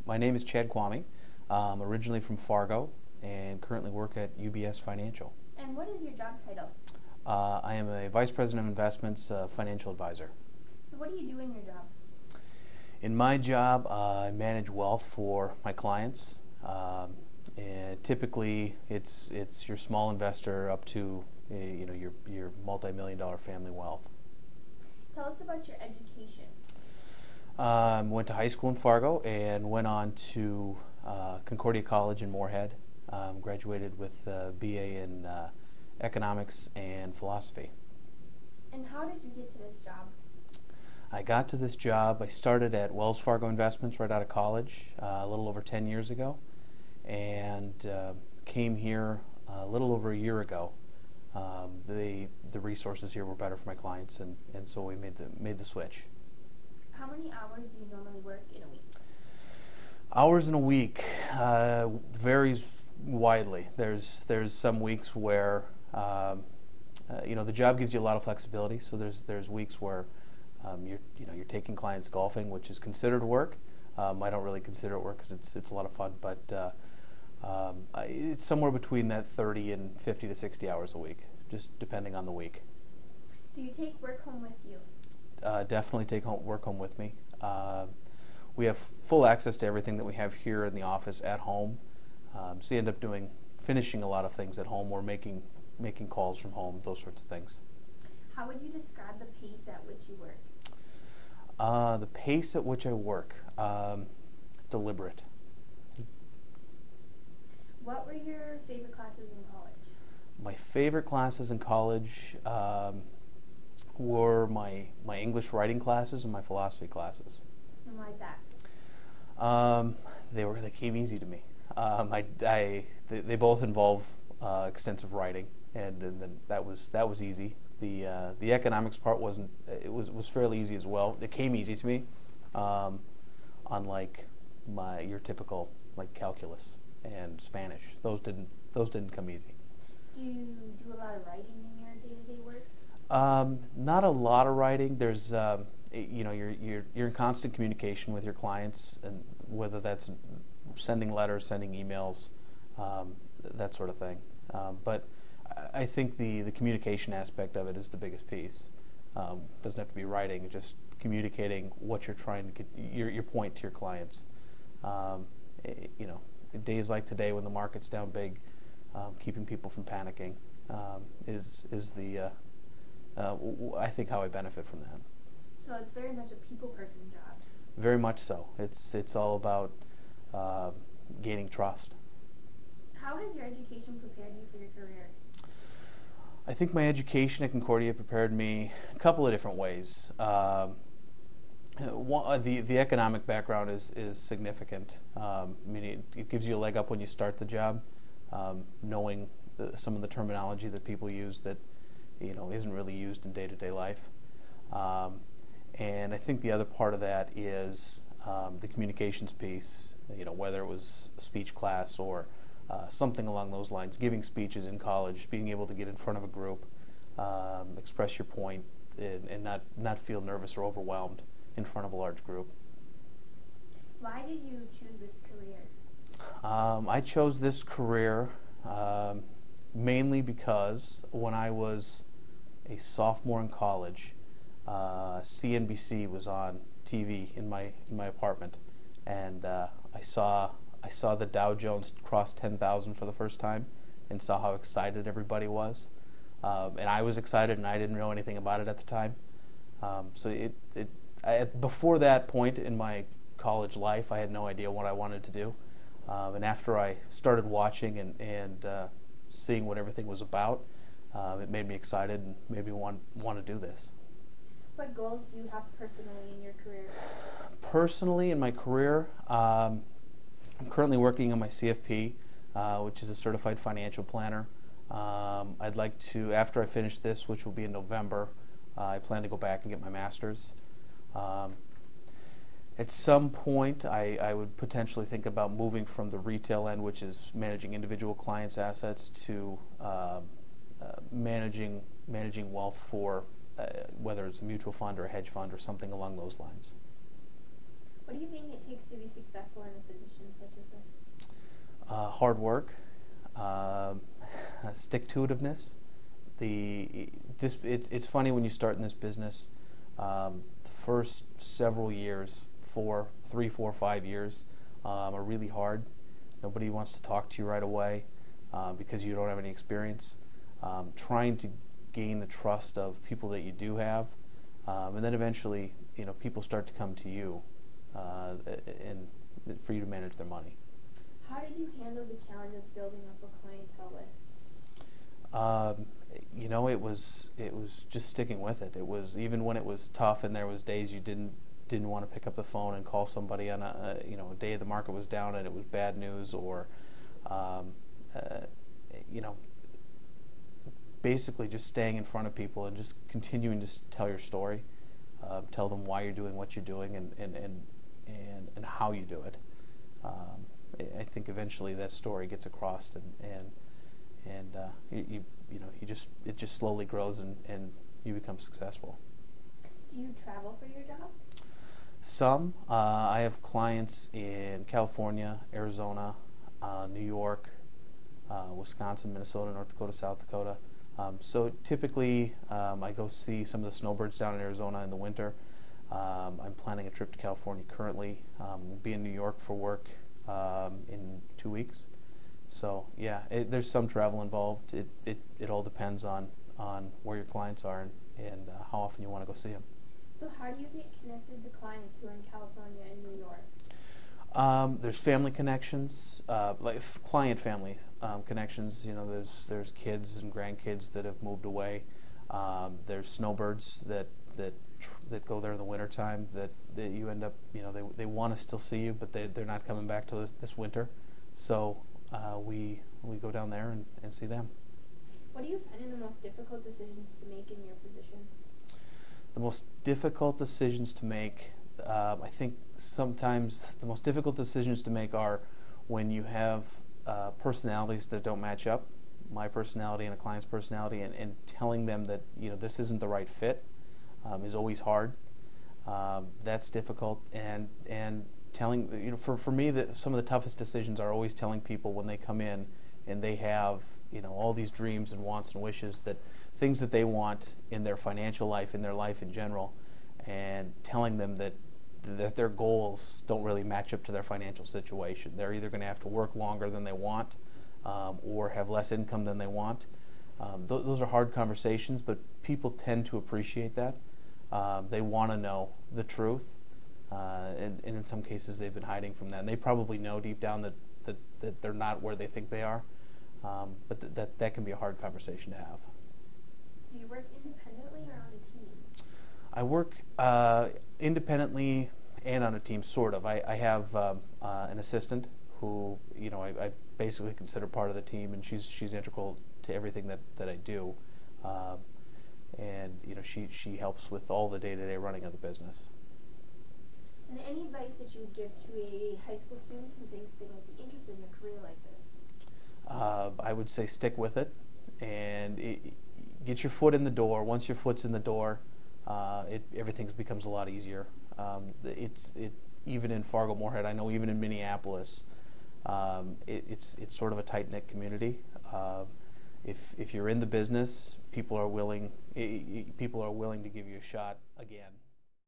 My name is Chad Quamme. I'm originally from Fargo and currently work at UBS Financial. And what is your job title? I am a Vice President of Investments, Financial Advisor. So what do you do in your job? In my job, I manage wealth for my clients. And typically, it's your small investor up to your multi-million-dollar family wealth. Tell us about your education. Went to high school in Fargo and went on to Concordia College in Moorhead. Graduated with a BA in economics and philosophy. And how did you get to this job? I got to this job, I started at Wells Fargo Investments right out of college a little over 10 years ago, and came here a little over a year ago. The resources here were better for my clients, and so we made the switch. How many hours do you normally work in a week? Hours in a week varies widely. There's some weeks where the job gives you a lot of flexibility. So there's weeks where you're taking clients golfing, which is considered work. I don't really consider it work because it's a lot of fun, but it's somewhere between that 30 and 50 to 60 hours a week, just depending on the week. Do you take work home with you? Definitely take work home with me. We have full access to everything that we have here in the office at home. So you end up finishing a lot of things at home or making calls from home, those sorts of things. How would you describe the pace at which you work? The pace at which I work, deliberate. What were your favorite classes in college? My favorite classes in college were my English writing classes and my philosophy classes. And why is that? They came easy to me. They both involve extensive writing, and then that was easy. The economics part was fairly easy as well. It came easy to me, unlike your typical like calculus and Spanish. Those didn't come easy. Do you do a lot of writing in your day-to-day work? Not a lot of writing. There's you're in constant communication with your clients, and whether that's sending letters, sending emails, that sort of thing. But I think the communication aspect of it is the biggest piece. Doesn't have to be writing, just communicating what you're trying to get your point to your clients. Days like today when the market's down big, keeping people from panicking is I think how I benefit from that. So it's very much a people person job. Very much so. It's all about gaining trust. How has your education prepared you for your career? I think my education at Concordia prepared me a couple of different ways. The economic background is significant. It gives you a leg up when you start the job, knowing some of the terminology that people use that isn't really used in day-to-day life. And I think the other part of that is the communications piece, whether it was a speech class or something along those lines, giving speeches in college, being able to get in front of a group, express your point, and not feel nervous or overwhelmed in front of a large group. Why did you choose this career? I chose this career mainly because when I was a sophomore in college, CNBC was on TV in my apartment, and I saw the Dow Jones cross 10,000 for the first time, and saw how excited everybody was, and I was excited, and I didn't know anything about it at the time. Before that point in my college life, I had no idea what I wanted to do, and after I started watching and seeing what everything was about, it made me excited and made me want to do this. What goals do you have personally in your career? Personally, in my career, I'm currently working on my CFP, which is a certified financial planner. I'd like to, after I finish this, which will be in November, I plan to go back and get my master's. At some point, I would potentially think about moving from the retail end, which is managing individual clients' assets, to managing wealth for whether it's a mutual fund or a hedge fund or something along those lines. What do you think it takes to be successful in a position such as this? Hard work, stick-to-itiveness. It's funny when you start in this business. The first several years, 3, 4, 5 years, are really hard. Nobody wants to talk to you right away because you don't have any experience. Trying to gain the trust of people that you do have, and then eventually, people start to come to you, and for you to manage their money. How did you handle the challenge of building up a clientele list? It was just sticking with it. It was even when it was tough, and there was days you didn't want to pick up the phone and call somebody on a day the market was down and it was bad news, or basically just staying in front of people and just continuing to tell your story, tell them why you're doing what you're doing and how you do it. I think eventually that story gets across, and it just slowly grows and you become successful. Do you travel for your job? Some. I have clients in California, Arizona, New York, Wisconsin, Minnesota, North Dakota, South Dakota. So typically I go see some of the snowbirds down in Arizona in the winter. I'm planning a trip to California currently. We'll be in New York for work in 2 weeks. So yeah, there's some travel involved. It all depends on where your clients are and how often you want to go see them. So how do you get connected to clients who are in California and New York? There's family connections, like client family connections. There's kids and grandkids that have moved away. There's snowbirds that go there in the wintertime that you end up, they want to still see you, but they're not coming back to this winter. So we go down there and see them. What do you find the most difficult decisions to make in your position? The most difficult decisions to make, I think sometimes the most difficult decisions to make are when you have personalities that don't match up, my personality and a client's personality, and telling them that this isn't the right fit is always hard. That's difficult, and telling, for me, that some of the toughest decisions are always telling people when they come in and they have all these dreams and wants and wishes, that things that they want in their financial life, in their life in general, and telling them that their goals don't really match up to their financial situation. They're either going to have to work longer than they want or have less income than they want. Those are hard conversations, but people tend to appreciate that. They want to know the truth, and in some cases they've been hiding from that. And they probably know deep down that they're not where they think they are, but that can be a hard conversation to have. Do you work independently or on a team? I work independently and on a team, sort of. I have an assistant who I basically consider part of the team, and she's integral to everything that I do. And she helps with all the day-to-day running of the business. And any advice that you would give to a high school student who thinks they might be interested in a career like this? I would say stick with it and get your foot in the door. Once your foot's in the door, everything becomes a lot easier. Even in Fargo, Moorhead, I know even in Minneapolis, it's sort of a tight-knit community. If you're in the business, people are willing to give you a shot again.